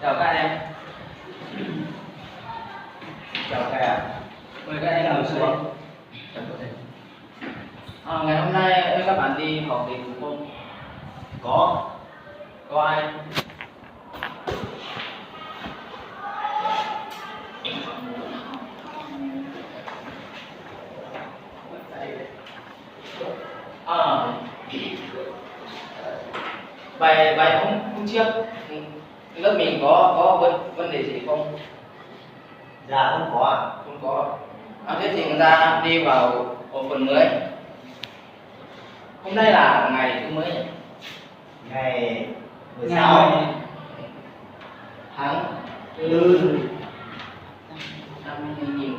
Chào các em. Chào các em. Mời các em ngồi xuống. Ngày hôm nay các bạn đi học thì đúng không? Có ai? Bài hôm trước lớp mình có vấn đề gì không? Dạ không có ạ. Không có. Thế thì người ta đi vào phần mới. Hôm nay là ngày thứ mấy? Ngày 16 tháng tư năm 2000.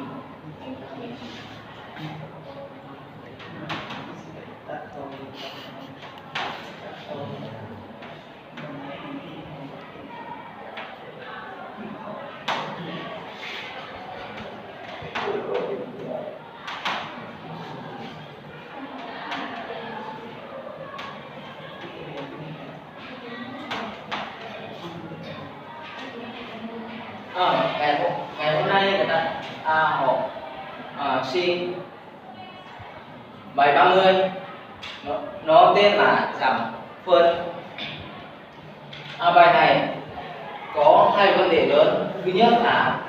Ngày hôm nay người ta học sinh bài 30, nó tên là giảm phân. Bài này có hai vấn đề lớn. Thứ nhất là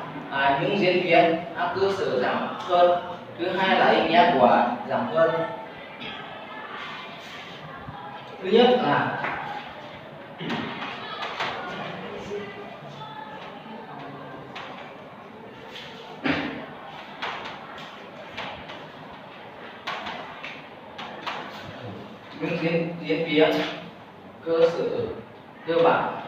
những diễn biến cơ sở giảm phân. Thứ hai là ý nghĩa của giảm phân. Thứ nhất là những diễn biến cơ sở cơ bản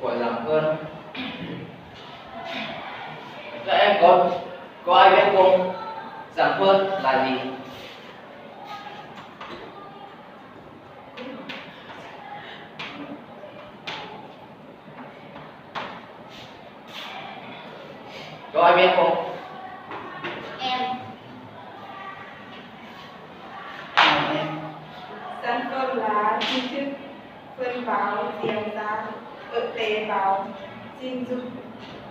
của giảm phân. Các em có ai biết không? Giảm phân là gì? Có ai biết không? Giảm phân là chi thức phân bào diễn ra ở tế bào sinh dục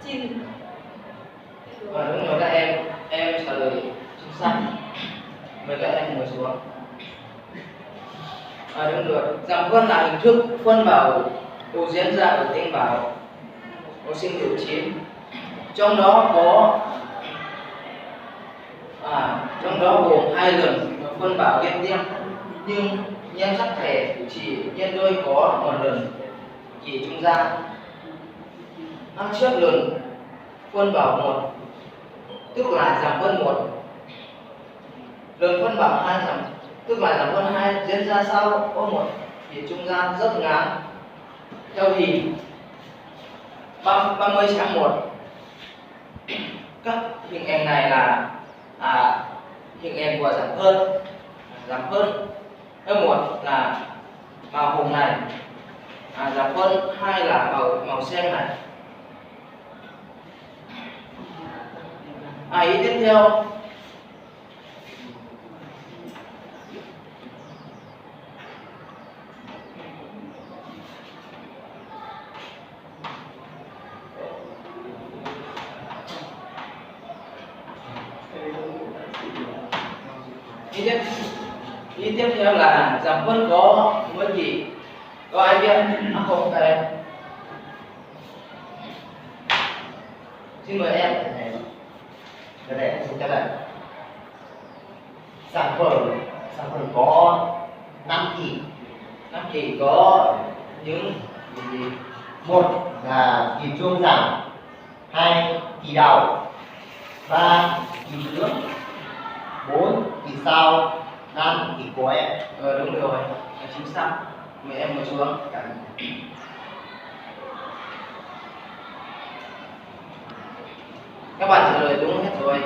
chính. Đúng rồi các em trả lời chính xác. Mời các em ngồi xuống. Đúng rồi, giảm phân là hình thức phân bào diễn ra ở tế bào sinh dục chính. Trong đó gồm hai lần phân bào liên tiếp, nhưng nhân sắc thể chỉ nhân đôi có một lần chỉ trung gian. Trước lần phân bào 1 tức là giảm phân 1, lần phân bào 2 tức là giảm phân 2 diễn ra sau có một chỉ trung gian rất ngắn. Theo thì 30/1. Các hình ảnh này là hình ảnh của giảm phân. Giảm phân một là màu hồng này, giảm phân 2 là màu xanh này. Ý tiếp theo ý tiếp theo là giảm phân có mấy gì? Có ai biết không các em? Xin mời em. Cái này em xin trả lời. Sản phẩm có 5 kỳ. 5 kỳ có những gì? 1 là kỳ chuông giảm, 2 kỳ đầu, 3 kỳ trước, 4 kỳ sau, 5 kỳ cuối. Đúng rồi, chính xác. Mời em ngồi xuống. Các bạn trả lời đúng hết rồi.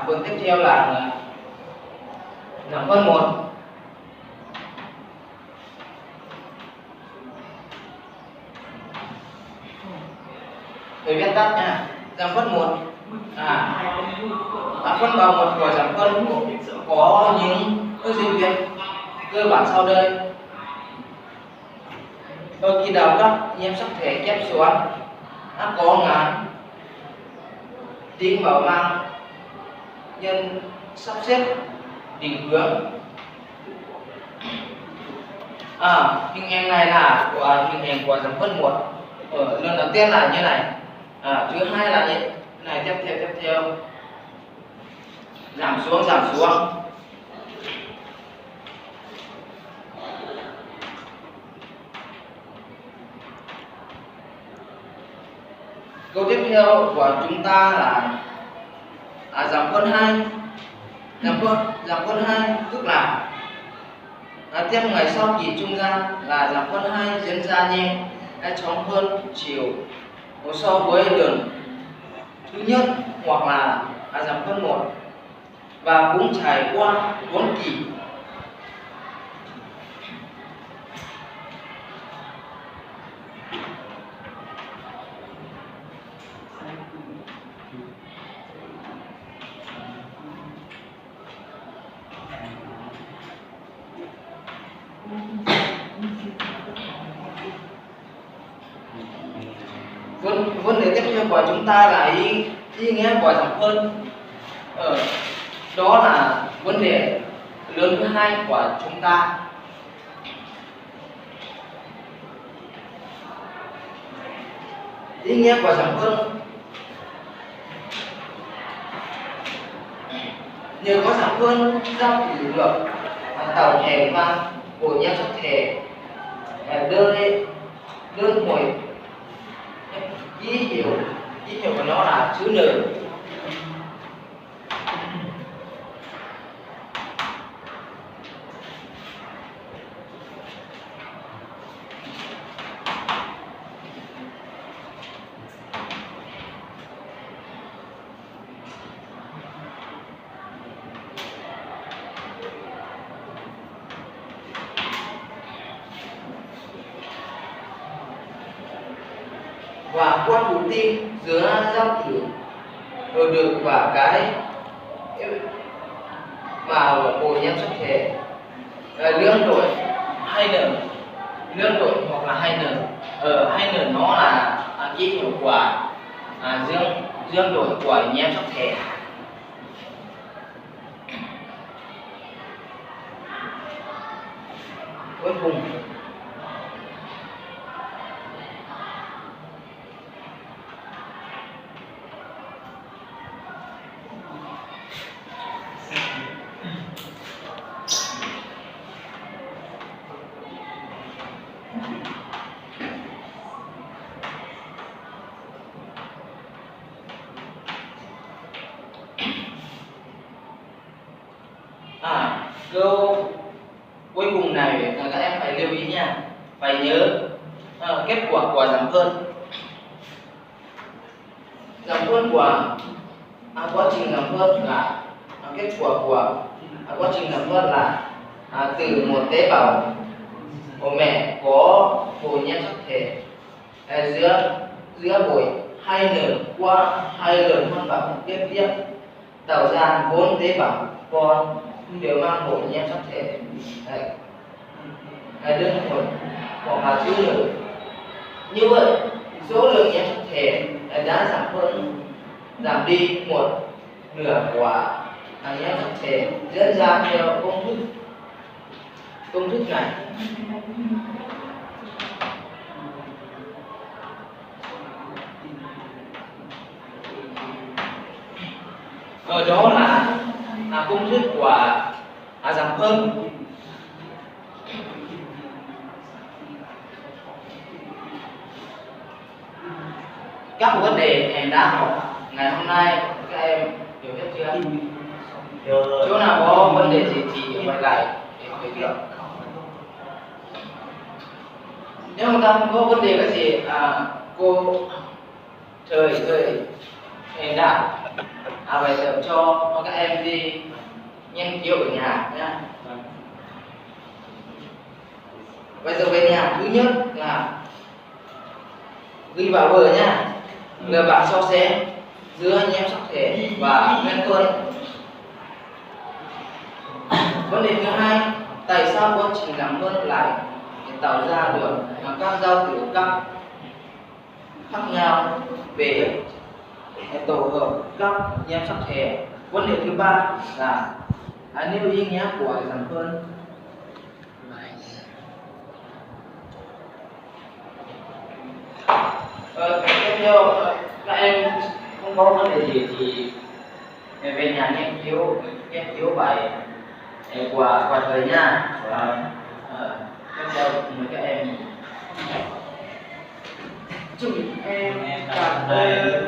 Phần tiếp theo là giảm phân 1. Thầy viết tắt nha. Giảm phân 1 phân bào 1 của giảm phân có những diễn biến cơ bản sau đây. Khi đầu các nhiễm sắc thể chép xuống có ngắn tính mở mang nhân sắp xếp định hướng. Hình ảnh này là hình ảnh của giảm phân 1. Lần đầu tiên là như này, thứ hai là như này, tiếp theo giảm xuống. Câu tiếp theo của chúng ta là giảm phân 2. Giảm phân 2 tức là tiếp ngày sau kỳ trung gian là giảm phân 2 diễn ra nhẹ chóng hơn chiều so với lần thứ nhất, hoặc là giảm phân 1 và cũng trải qua 4 kỳ. Vấn đề tiếp theo của chúng ta là ý nghĩa của giảm phân. Đó là vấn đề lớn thứ hai của chúng ta. Ý nghĩa của giảm phân: nhờ có giảm phân giao kỷ luật tổng thể và của nhiễm sắc thể đơn mỗi ý hiểu của nó là chữ N. Và qua thủ tim giữa giao tử được và cái vào bộ nhiễm sắc thể lương đổi hay n, lương đổi hoặc là hay n. Hay n nó là ký hiệu của dương đổi của nhiễm sắc thể. Cuối cùng câu cuối cùng này các em phải lưu ý nha, phải nhớ kết quả của giảm phân. Giảm phân của quá trình giảm phân là kết quả của quá trình giảm phân là từ một tế bào của mẹ có bộ nhiễm sắc thể giữa bội 2N qua 2 lần phân bào tiếp tiếp tạo ra 4 tế bào con đều mang bộ nhiễm sắc thể đơn thuần hoặc là chữ N. Như vậy số lượng nhiễm sắc thể đã giảm đi một nửa của nhiễm sắc thể diễn ra theo công thức này. Đó là công thức của giảm phân. Các vấn đề em đã học ngày hôm nay các em hiểu hết chưa? Chỗ nào có vấn đề gì thì quay lại để hỏi được. Nếu mà ta không có vấn đề cái gì cô thời em đã bài tập cho các em đi nghiên cứu ở nhà nhá. Bây giờ về nhà, thứ nhất là ghi vào vở nhá, là bạn so sánh giữa nhiễm sắc thể và nguyên tuần. Vấn đề thứ hai, tại sao quá trình làm vân lại tạo ra được các giao tử các khác nhau về tổ hợp các nhóm sắc thể? Vấn đề thứ ba là nêu ý nghĩa của giảm phân. Tiếp theo các em không có vấn đề gì thì về nhà nghiên cứu bài của thầy nha. Tiếp theo mời các em. Chúc em cảm ơn